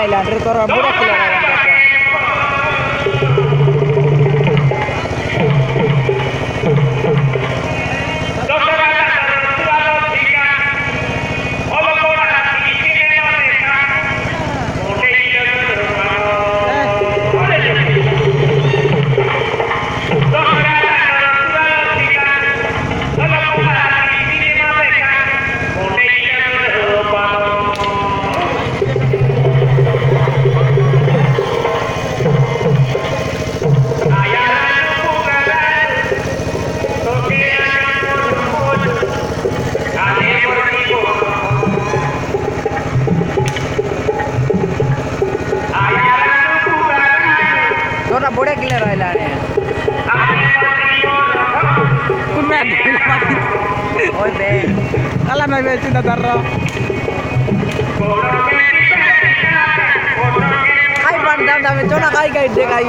Island, Ritorno Budak Killer Island. Ritorno Budak Killer Island. Oh, deh. Alam na ba cinta darro? Ay, pandang dami. Cuma kai deh kai.